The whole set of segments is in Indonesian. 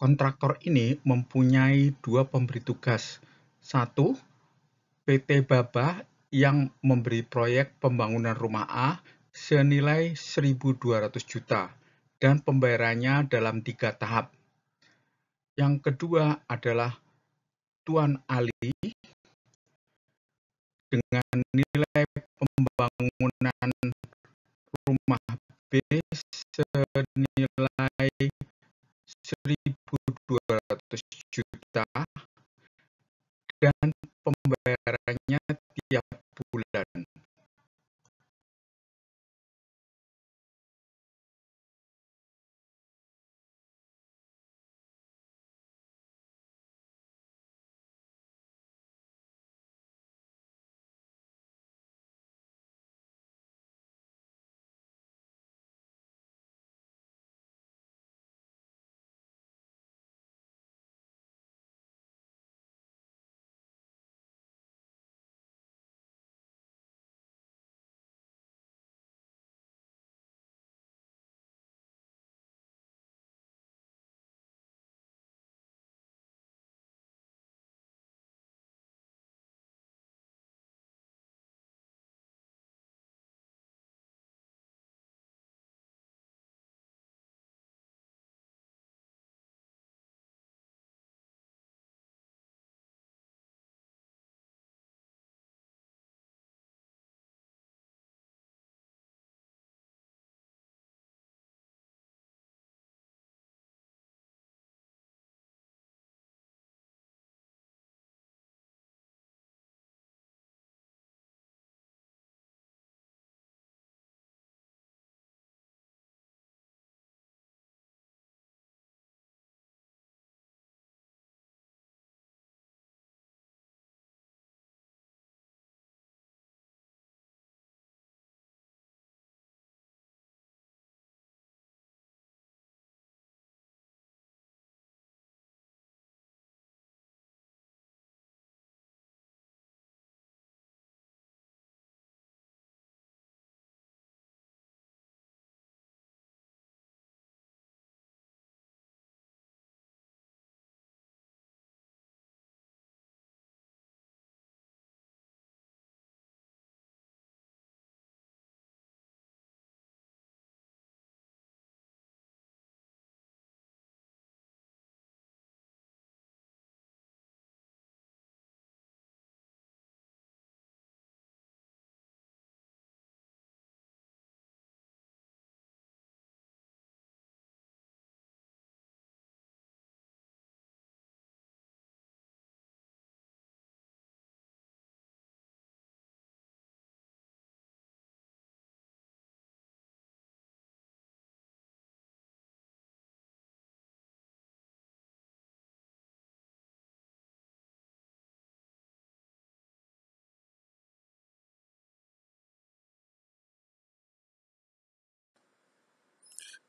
Kontraktor ini mempunyai dua pemberi tugas. Satu, PT Babah yang memberi proyek pembangunan rumah A senilai 1.200 juta dan pembayarannya dalam 3 tahap. Yang kedua adalah Tuan Ali dengan nilai pembangunan rumah B senilai 1.200 juta dan pembayarannya tiap bulan.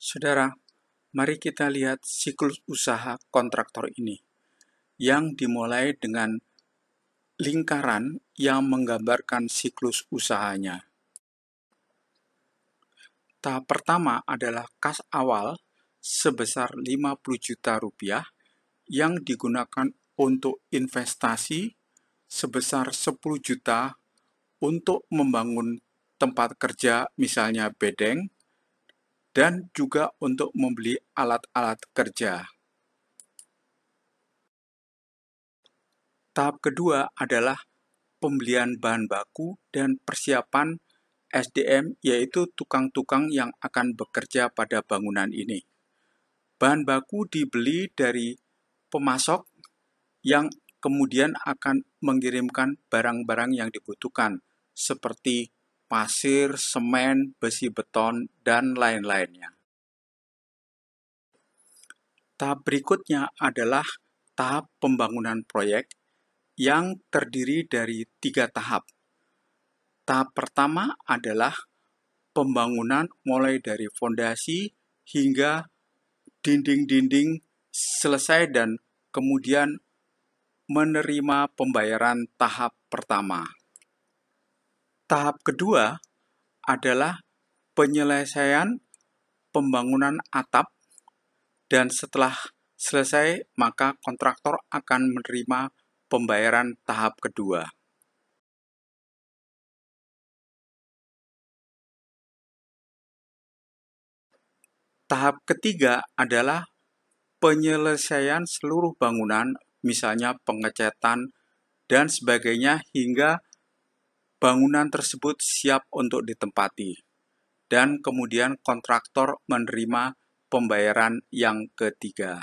Saudara, mari kita lihat siklus usaha kontraktor ini, yang dimulai dengan lingkaran yang menggambarkan siklus usahanya. Tahap pertama adalah kas awal sebesar 50 juta rupiah yang digunakan untuk investasi sebesar 10 juta untuk membangun tempat kerja misalnya bedeng, dan juga untuk membeli alat-alat kerja. Tahap kedua adalah pembelian bahan baku dan persiapan SDM, yaitu tukang-tukang yang akan bekerja pada bangunan ini. Bahan baku dibeli dari pemasok yang kemudian akan mengirimkan barang-barang yang dibutuhkan, seperti pasir, semen, besi beton, dan lain-lainnya. Tahap berikutnya adalah tahap pembangunan proyek yang terdiri dari 3 tahap. Tahap pertama adalah pembangunan mulai dari fondasi hingga dinding-dinding selesai dan kemudian menerima pembayaran tahap pertama. Tahap kedua adalah penyelesaian pembangunan atap, dan setelah Selesai, maka kontraktor akan menerima pembayaran tahap kedua. Tahap ketiga adalah penyelesaian seluruh bangunan, misalnya pengecatan dan sebagainya, hingga bangunan tersebut siap untuk ditempati. Dan kemudian kontraktor menerima pembayaran yang ketiga.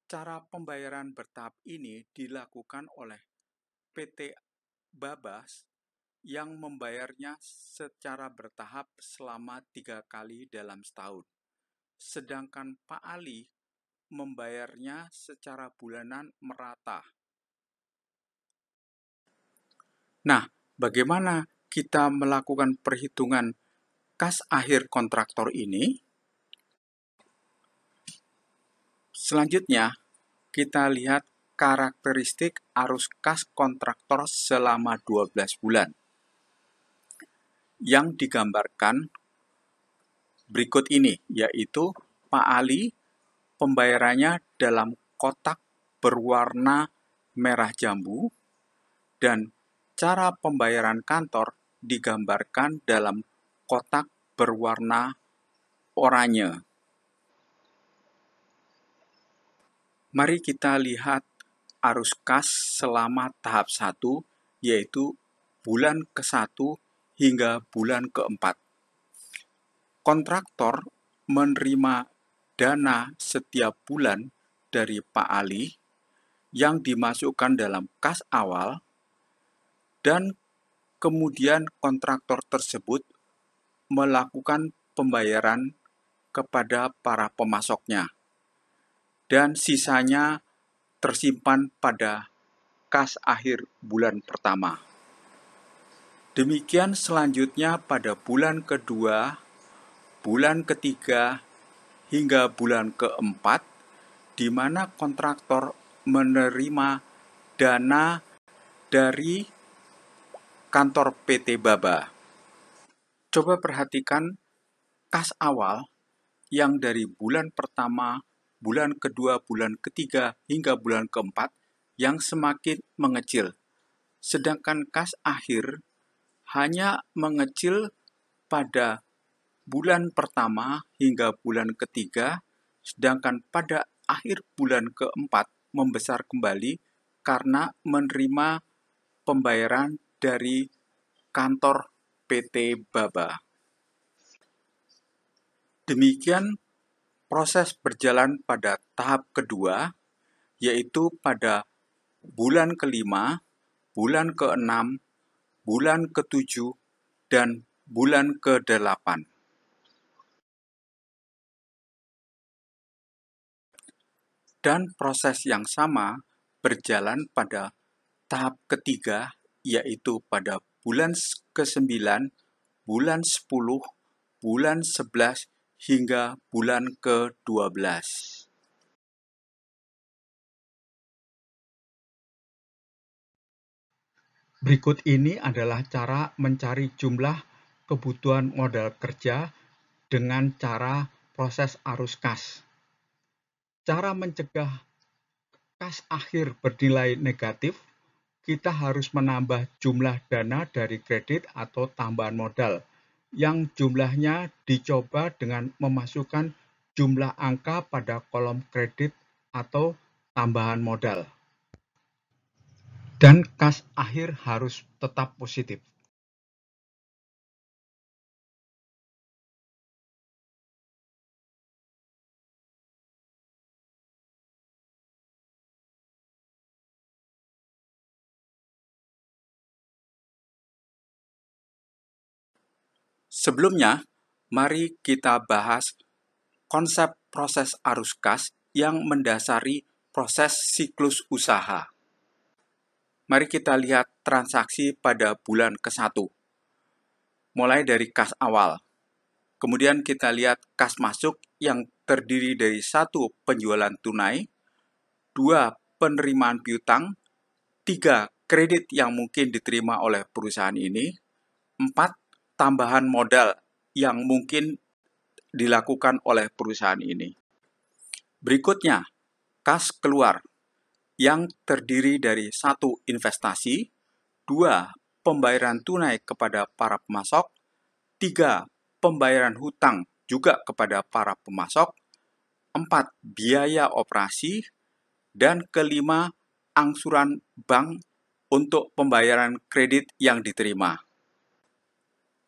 Cara pembayaran bertahap ini dilakukan oleh PT Babas yang membayarnya secara bertahap selama 3 kali dalam setahun. Sedangkan Pak Ali membayarnya secara bulanan merata. Nah, bagaimana kita melakukan perhitungan kas akhir kontraktor ini? Selanjutnya, kita lihat karakteristik arus kas kontraktor selama 12 bulan. Yang digambarkan berikut ini, yaitu Pak Ali pembayarannya dalam kotak berwarna merah jambu dan cara pembayaran kantor digambarkan dalam kotak berwarna oranye. Mari kita lihat arus kas selama tahap 1, yaitu bulan ke-1 hingga bulan ke-4. Kontraktor menerima dana setiap bulan dari Pak Ali yang dimasukkan dalam kas awal, dan kemudian kontraktor tersebut melakukan pembayaran kepada para pemasoknya, dan sisanya tersimpan pada kas akhir bulan pertama. Demikian selanjutnya pada bulan kedua, bulan ketiga, hingga bulan keempat, di mana kontraktor menerima dana dari kantor PT Baba. Coba perhatikan kas awal yang dari bulan pertama, bulan kedua, bulan ketiga, hingga bulan keempat yang semakin mengecil. Sedangkan kas akhir hanya mengecil pada bulan pertama hingga bulan ketiga, sedangkan pada akhir bulan keempat membesar kembali karena menerima pembayaran dari kantor PT Baba. Demikian proses berjalan pada tahap kedua, yaitu pada bulan kelima, bulan ke-6, bulan ke-7, dan bulan ke-8. Dan proses yang sama berjalan pada tahap ketiga, yaitu pada bulan ke-9, bulan 10, bulan 11, hingga bulan ke-12. Berikut ini adalah cara mencari jumlah kebutuhan modal kerja dengan cara proses arus kas. Cara mencegah kas akhir bernilai negatif, kita harus menambah jumlah dana dari kredit atau tambahan modal, yang jumlahnya dicoba dengan memasukkan jumlah angka pada kolom kredit atau tambahan modal. Dan kas akhir harus tetap positif. Sebelumnya, mari kita bahas konsep proses arus kas yang mendasari proses siklus usaha. Mari kita lihat transaksi pada bulan ke-1. Mulai dari kas awal. Kemudian kita lihat kas masuk yang terdiri dari 1 penjualan tunai, 2 penerimaan piutang, 3 kredit yang mungkin diterima oleh perusahaan ini, 4 tambahan modal yang mungkin dilakukan oleh perusahaan ini. Berikutnya, kas keluar yang terdiri dari 1. Investasi, 2. Pembayaran tunai kepada para pemasok, 3. Pembayaran hutang juga kepada para pemasok, 4. Biaya operasi, dan kelima, angsuran bank untuk pembayaran kredit yang diterima.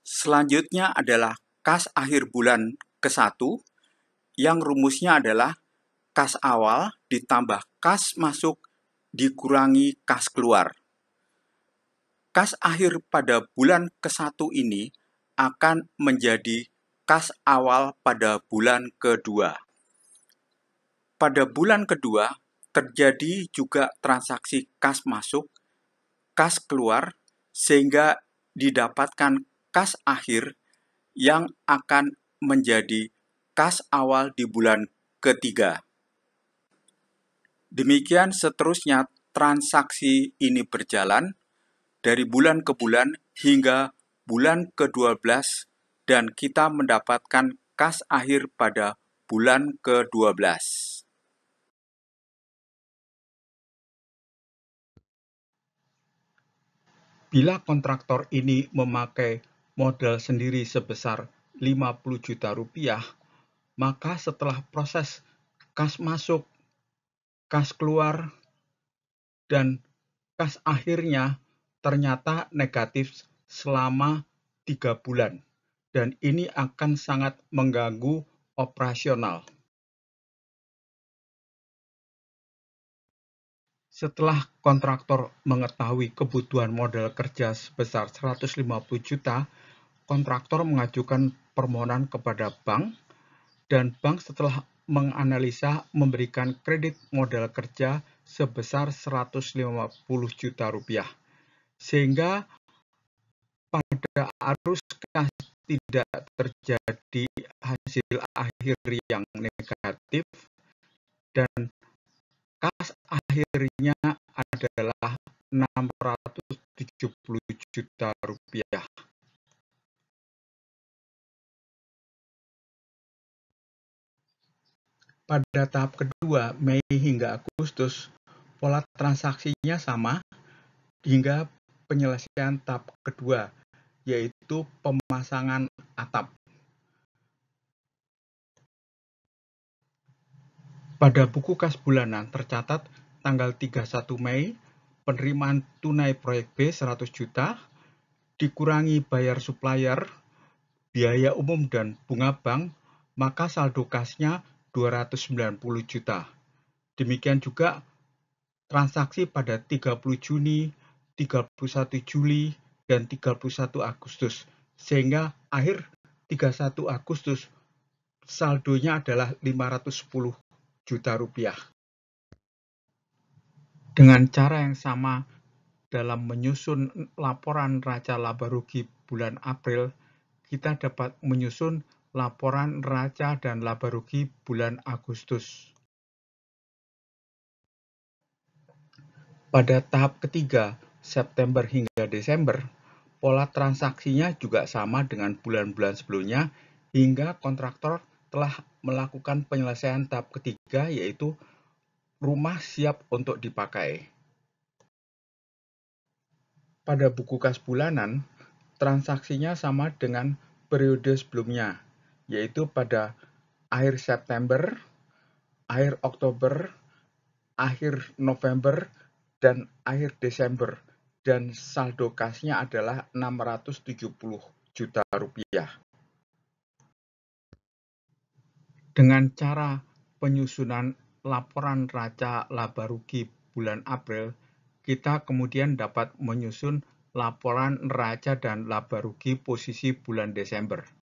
Selanjutnya adalah kas akhir bulan ke-1, yang rumusnya adalah kas awal ditambah kas masuk dikurangi kas keluar. Kas akhir pada bulan ke-1 ini akan menjadi kas awal pada bulan kedua. Pada bulan kedua, terjadi juga transaksi kas masuk, kas keluar, sehingga didapatkan kas akhir yang akan menjadi kas awal di bulan ketiga. Demikian seterusnya transaksi ini berjalan dari bulan ke bulan hingga bulan ke-12 dan kita mendapatkan kas akhir pada bulan ke-12. Bila kontraktor ini memakai modal sendiri sebesar 50 juta rupiah, maka setelah proses kas masuk, kas keluar, dan kas akhirnya ternyata negatif selama 3 bulan. Dan ini akan sangat mengganggu operasional. Setelah kontraktor mengetahui kebutuhan modal kerja sebesar 150 juta, kontraktor mengajukan permohonan kepada bank, dan bank setelah menganalisa memberikan kredit modal kerja sebesar 150 juta rupiah. Sehingga pada arus kas tidak terjadi hasil akhir yang negatif dan kas akhirnya adalah 670 juta rupiah. Pada tahap kedua, Mei hingga Agustus, pola transaksinya sama hingga penyelesaian tahap kedua, yaitu pemasangan atap. Pada buku kas bulanan tercatat tanggal 31 Mei, penerimaan tunai proyek B 100 juta, dikurangi bayar supplier, biaya umum dan bunga bank, maka saldo kasnya 290 juta. Demikian juga transaksi pada 30 Juni, 31 Juli, dan 31 Agustus. Sehingga akhir 31 Agustus saldonya adalah 510 juta rupiah. Dengan cara yang sama dalam menyusun laporan neraca laba rugi bulan April, kita dapat menyusun laporan neraca dan laba rugi bulan Agustus. Pada tahap ketiga, September hingga Desember, pola transaksinya juga sama dengan bulan-bulan sebelumnya hingga kontraktor telah melakukan penyelesaian tahap ketiga, yaitu rumah siap untuk dipakai. Pada buku kas bulanan, transaksinya sama dengan periode sebelumnya, yaitu pada akhir September, akhir Oktober, akhir November, dan akhir Desember, dan saldo kasnya adalah 670 juta rupiah. Dengan cara penyusunan laporan neraca laba rugi bulan April, kita kemudian dapat menyusun laporan neraca dan laba rugi posisi bulan Desember.